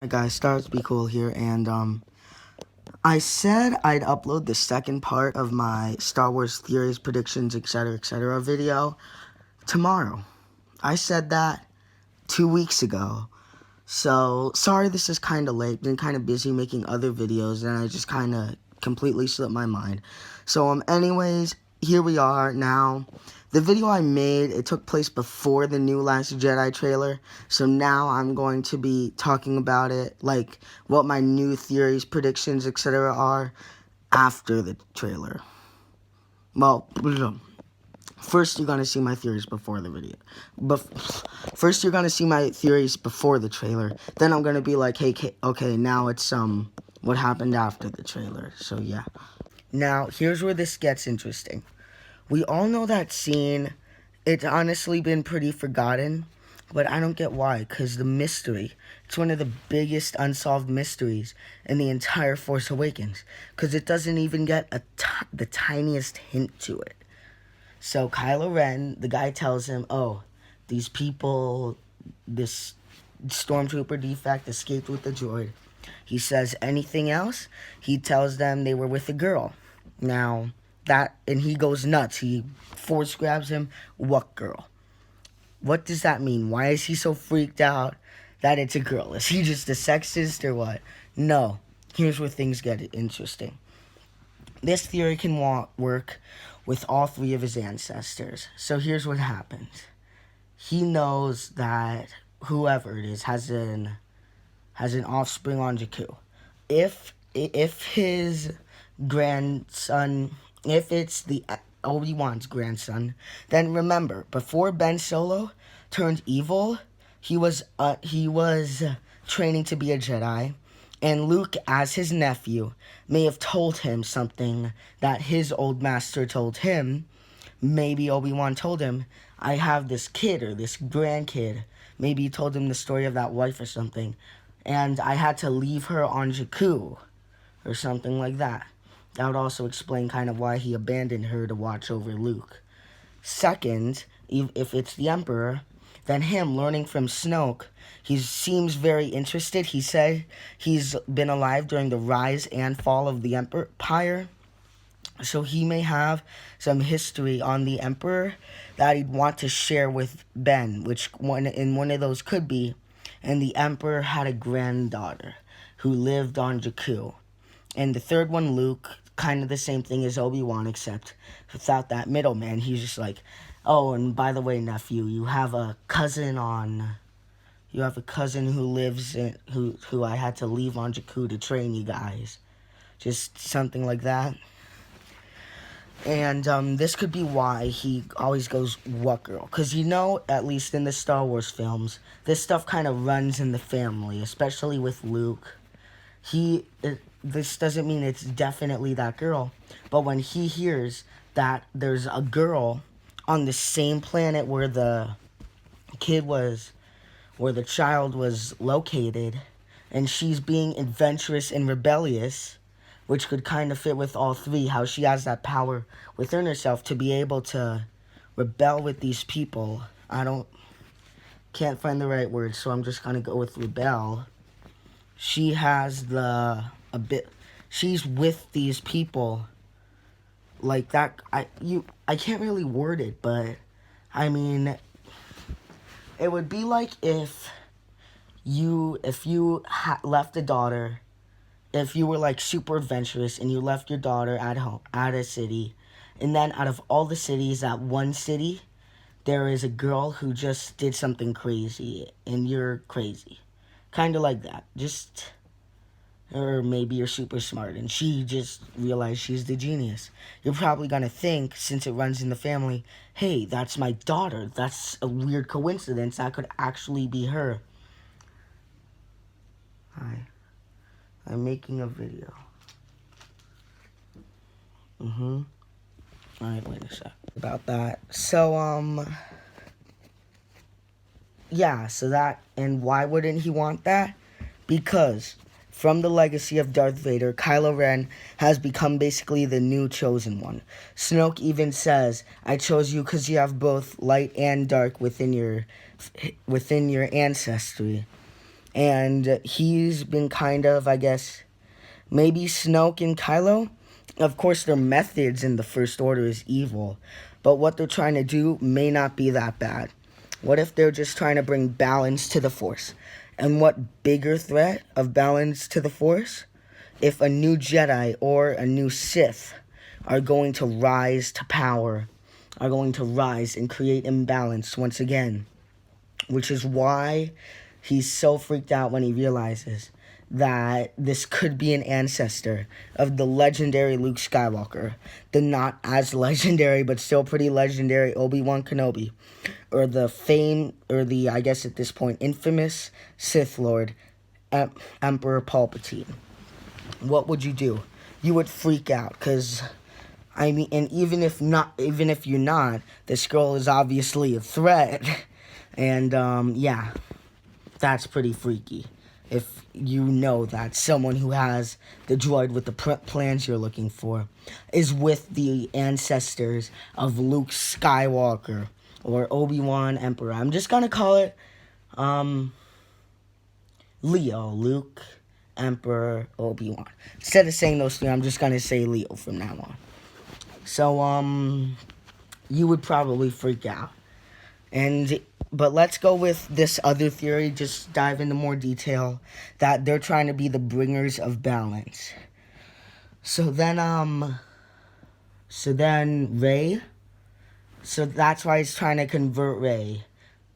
Hey guys, Stars Be Cool here, and I said I'd upload the second part of my Star Wars theories, predictions, etc. video tomorrow. I said that 2 weeks ago. So, sorry this is kind of late. Been kind of busy making other videos, and I just kind of completely slipped my mind. So, anyways, here we are now. The video I made, it took place before the new Last Jedi trailer. So now I'm going to be talking about it, like what my new theories, predictions, etc. are after the trailer. Well, first you're gonna see my theories before the video. First you're gonna see my theories before the trailer. Then I'm gonna be like, hey, okay, now it's what happened after the trailer. So yeah. Now here's where this gets interesting. We all know that scene. It's honestly been pretty forgotten, but I don't get why, because the mystery, it's one of the biggest unsolved mysteries in the entire Force Awakens, because it doesn't even get the tiniest hint to it. So Kylo Ren, the guy tells him, oh, these people, this stormtrooper defect escaped with the droid. He says anything else, he tells them they were with a girl. Now, and he goes nuts. He force grabs him. What girl? What does that mean? Why is he so freaked out that it's a girl? Is he just a sexist or what? No. Here's where things get interesting. This theory can work with all three of his ancestors. So here's what happens. He knows that whoever it is has an offspring on Jakku. If his grandson, if it's the Obi-Wan's grandson, then remember, before Ben Solo turned evil, he was training to be a Jedi, and Luke, as his nephew, may have told him something that his old master told him. Maybe Obi-Wan told him, I have this kid or this grandkid. Maybe he told him the story of that wife or something, and I had to leave her on Jakku or something like that. That would also explain kind of why he abandoned her to watch over Luke. Second, if it's the Emperor, then him learning from Snoke, he seems very interested. He said he's been alive during the rise and fall of the Empire, so he may have some history on the Emperor that he'd want to share with Ben, which one of those could be, and the Emperor had a granddaughter who lived on Jakku. And the third one, Luke, kind of the same thing as Obi-Wan, except without that middleman. He's just like, oh, and by the way, nephew, you have a cousin who lives in, who I had to leave on Jakku to train you guys. Just something like that. And this could be why he always goes, what girl? Because at least in the Star Wars films, this stuff kind of runs in the family, especially with Luke. This doesn't mean it's definitely that girl, but when he hears that there's a girl on the same planet where the child was located, and she's being adventurous and rebellious, which could kind of fit with all three, how she has that power within herself to be able to rebel with these people. Can't find the right word, so I'm just gonna go with rebel. She has she's with these people like that. I can't really word it, but I mean, it would be like if you left a daughter, if you were like super adventurous and you left your daughter at home at a city, and then out of all the cities, at one city there is a girl who just did something crazy and you're crazy. Kind of like that. Or maybe you're super smart and she just realized she's the genius. You're probably going to think, since it runs in the family, hey, that's my daughter. That's a weird coincidence. That could actually be her. Hi. I'm making a video. Alright, wait a sec. About that. So, yeah, and why wouldn't he want that? Because from the legacy of Darth Vader, Kylo Ren has become basically the new chosen one. Snoke even says, I chose you because you have both light and dark within your ancestry. And he's been kind of, I guess, maybe Snoke and Kylo. Of course, their methods in the First Order is evil, but what they're trying to do may not be that bad. What if they're just trying to bring balance to the Force? And what bigger threat of balance to the Force? If a new Jedi or a new Sith are going to rise to power, are going to rise and create imbalance once again. Which is why he's so freaked out when he realizes that this could be an ancestor of the legendary Luke Skywalker, the not as legendary but still pretty legendary Obi-Wan Kenobi, or the I guess at this point, infamous Sith Lord, Emperor Palpatine. What would you do? You would freak out, because, I mean, and even if you're not, the scroll is obviously a threat, and, yeah, that's pretty freaky. If you know that someone who has the droid with the plans you're looking for is with the ancestors of Luke Skywalker or Obi-Wan Emperor. I'm just gonna call it Leo, Luke, Emperor, Obi-Wan. Instead of saying those three, I'm just gonna say Leo from now on. So you would probably freak out. But let's go with this other theory, just dive into more detail, that they're trying to be the bringers of balance. So then Rey, so that's why he's trying to convert Rey.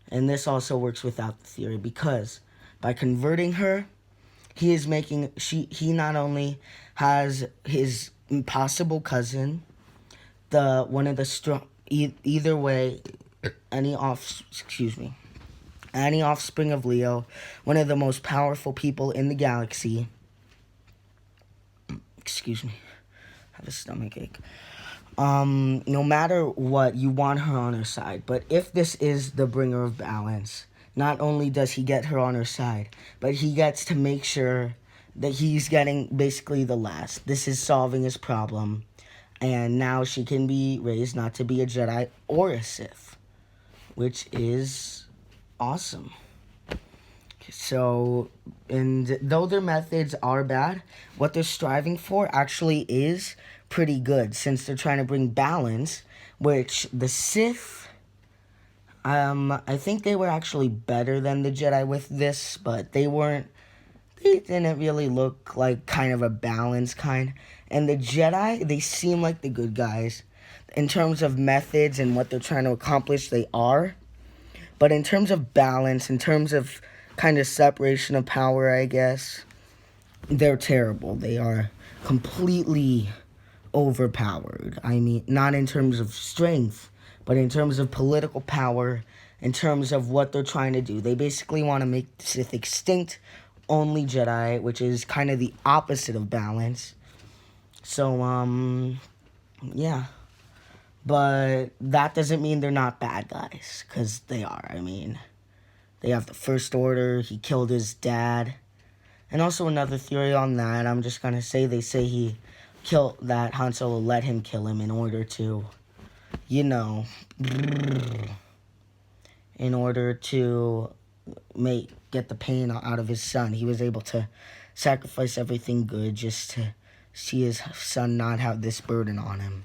And this also works without the theory, because by converting her, he not only has his impossible cousin, either way, any offspring of Leo, one of the most powerful people in the galaxy. Excuse me, I have a stomach ache. No matter what, you want her on her side. But if this is the bringer of balance, not only does he get her on her side, but he gets to make sure that he's getting basically the last. This is solving his problem. And now she can be raised not to be a Jedi or a Sith, which is awesome. So, and though their methods are bad, what they're striving for actually is pretty good, since they're trying to bring balance, which the Sith, I think they were actually better than the Jedi with this, but they didn't really look like kind of a balanced kind. And the Jedi, they seem like the good guys. In terms of methods and what they're trying to accomplish, they are. But in terms of balance, in terms of kind of separation of power, I guess, they're terrible. They are completely overpowered. I mean, not in terms of strength, but in terms of political power, in terms of what they're trying to do. They basically want to make the Sith extinct, only Jedi, which is kind of the opposite of balance. So, yeah. But that doesn't mean they're not bad guys, because they are. I mean, they have the First Order, he killed his dad. And also another theory on that, I'm just going to say, they say that Han Solo let him kill him in order to, get the pain out of his son. He was able to sacrifice everything good just to see his son not have this burden on him.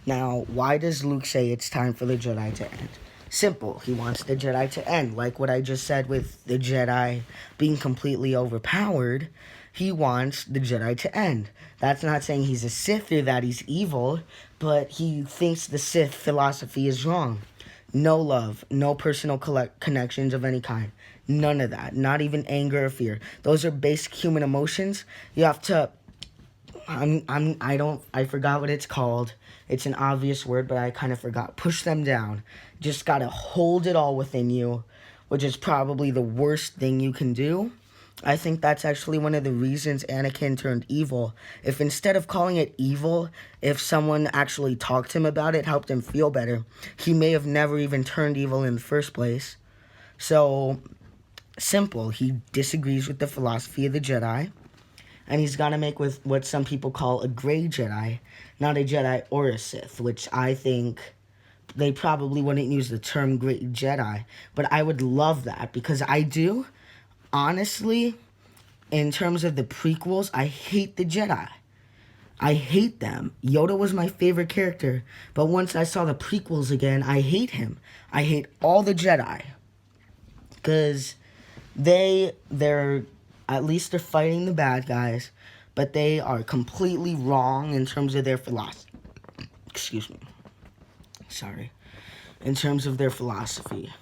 Now, why does Luke say it's time for the Jedi to end? Simple. He wants the Jedi to end. Like what I just said with the Jedi being completely overpowered, he wants the Jedi to end. That's not saying he's a Sith or that he's evil, but he thinks the Sith philosophy is wrong. No love, no personal connections of any kind. None of that. Not even anger or fear. Those are basic human emotions. You have to... I forgot what it's called. It's an obvious word, but I kind of forgot. Push them down. Just gotta hold it all within you, which is probably the worst thing you can do. I think that's actually one of the reasons Anakin turned evil. If instead of calling it evil, if someone actually talked to him about it, helped him feel better, he may have never even turned evil in the first place. So, simple. He disagrees with the philosophy of the Jedi. And he's got to make with what some people call a gray Jedi, not a Jedi or a Sith, which I think they probably wouldn't use the term gray Jedi. But I would love that, because I do. honestly, in terms of the prequels, I hate the Jedi. I hate them. Yoda was my favorite character, but once I saw the prequels again, I hate him. I hate all the Jedi. Because they're, at least they're fighting the bad guys, but they are completely wrong in terms of their philosophy. Excuse me. Sorry. In terms of their philosophy.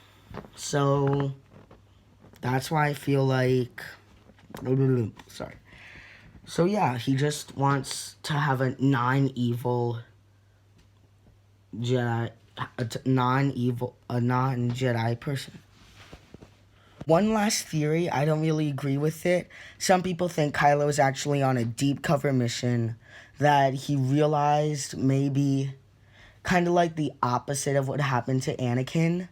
So, that's why I feel like... Sorry. So yeah, he just wants to have a non-evil Jedi, a non-Jedi person. One last theory, I don't really agree with it. Some people think Kylo is actually on a deep cover mission, that he realized maybe kind of like the opposite of what happened to Anakin,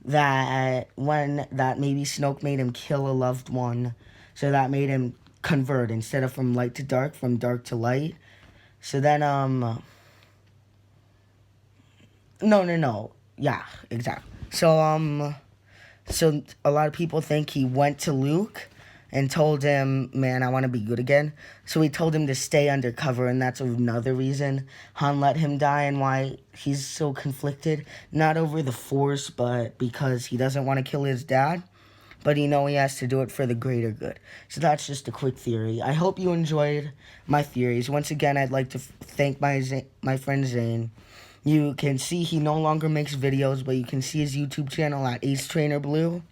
that maybe Snoke made him kill a loved one, so that made him convert instead of from light to dark, from dark to light. So then no, yeah, exactly. So so a lot of people think he went to Luke and told him, man, I want to be good again. So he told him to stay undercover, and that's another reason Han let him die and why he's so conflicted. Not over the Force, but because he doesn't want to kill his dad. But he has to do it for the greater good. So that's just a quick theory. I hope you enjoyed my theories. Once again, I'd like to thank my friend Zane. You can see he no longer makes videos, but you can see his YouTube channel at Ace Trainer Blue.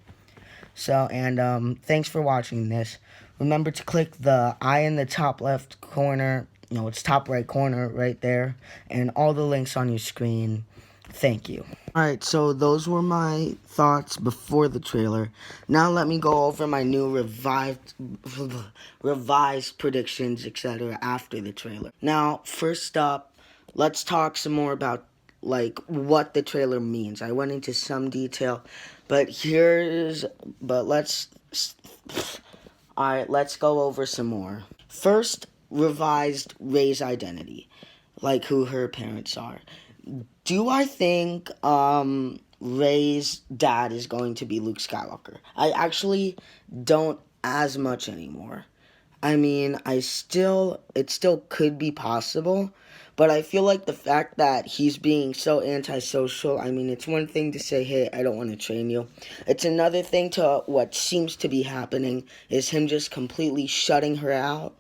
So, and thanks for watching this. Remember to click the I in the top left corner. No, it's top right corner right there. And all the links on your screen. Thank you. Alright, so those were my thoughts before the trailer. Now let me go over my new revised predictions, etc. after the trailer. Now, first up, let's talk some more about, like, what the trailer means. I went into some detail, but let's go over some more. First, revised Rey's identity, like who her parents are. Do I think Rey's dad is going to be Luke Skywalker? I actually don't as much anymore. I mean, it still could be possible, but I feel like the fact that he's being so antisocial, I mean, it's one thing to say, hey, I don't want to train you. It's another thing to what seems to be happening is him just completely shutting her out.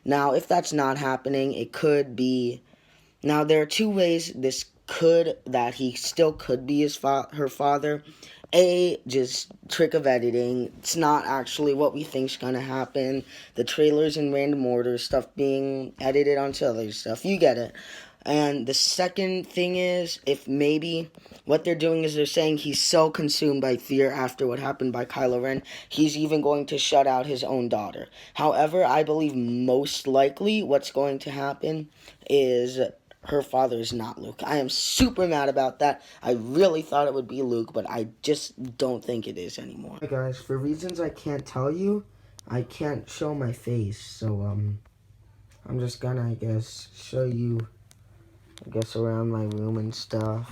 Now, if that's not happening, it could be... Now, there are two ways that he still could be her father. A, just trick of editing. It's not actually what we think's gonna happen. The trailers in random order, stuff being edited onto other stuff. You get it. And the second thing is, if maybe what they're doing is they're saying he's so consumed by fear after what happened by Kylo Ren, he's even going to shut out his own daughter. However, I believe most likely what's going to happen is her father is not Luke. I am super mad about that. I really thought it would be Luke, but I just don't think it is anymore. Hey guys, for reasons I can't tell you, I can't show my face, so I'm just gonna, I guess, show you, I guess, around my room and stuff.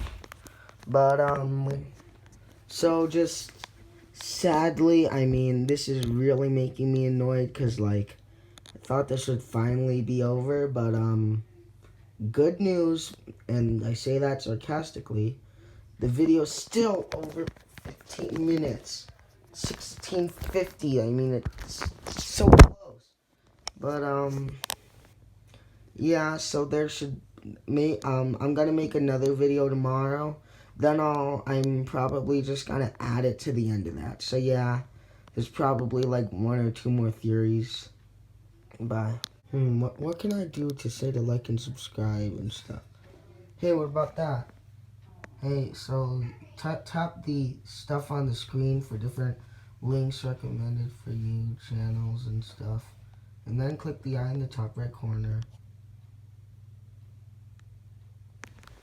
But so just sadly, I mean, this is really making me annoyed because, like, I thought this would finally be over, but good news, and I say that sarcastically, the video's still over 15 minutes. 16:50, I mean, it's so close. But, yeah, so I'm gonna make another video tomorrow. Then I'm probably just gonna add it to the end of that. So, yeah, there's probably, like, one or two more theories. Bye. What can I do to say to like and subscribe and stuff? Hey, what about that? Hey, so tap the stuff on the screen for different links recommended for you, channels and stuff. And then click the eye in the top right corner.